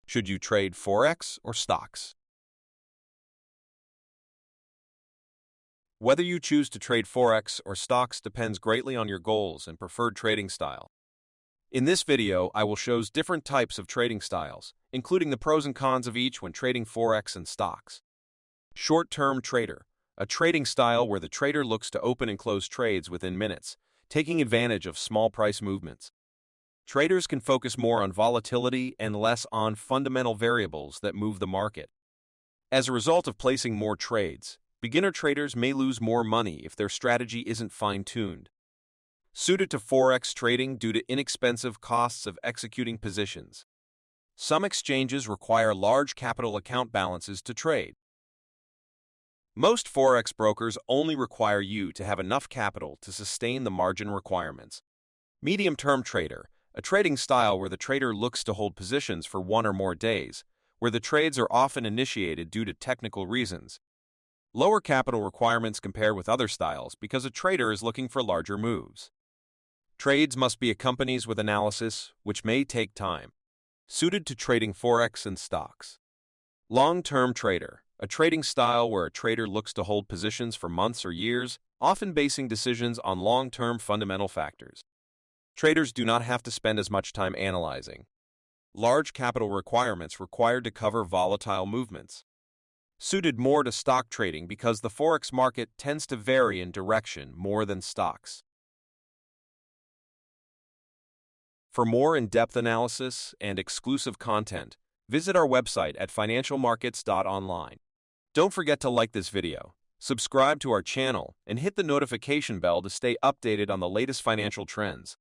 Should you trade Forex or stocks? Whether you choose to trade Forex or stocks depends greatly on your goals and preferred trading style. In this video, I will show different types of trading styles, including the pros and cons of each when trading Forex and stocks. Short-term trader, a trading style where the trader looks to open and close trades within minutes, taking advantage of small price movements. Traders can focus more on volatility and less on fundamental variables that move the market. As a result of placing more trades, beginner traders may lose more money if their strategy isn't fine-tuned. Suited to Forex trading due to inexpensive costs of executing positions. Some exchanges require large capital account balances to trade. Most Forex brokers only require you to have enough capital to sustain the margin requirements. Medium-term trader, a trading style where the trader looks to hold positions for 1 or more days, where the trades are often initiated due to technical reasons. Lower capital requirements compared with other styles because a trader is looking for larger moves. Trades must be accompanied with analysis, which may take time. Suited to trading Forex and stocks. Long-term trader, a trading style where a trader looks to hold positions for months or years, often basing decisions on long-term fundamental factors. Traders do not have to spend as much time analyzing. Large capital requirements required to cover volatile movements. Suited more to stock trading because the Forex market tends to vary in direction more than stocks. For more in-depth analysis and exclusive content, visit our website at financialmarkets.online. Don't forget to like this video, subscribe to our channel, and hit the notification bell to stay updated on the latest financial trends.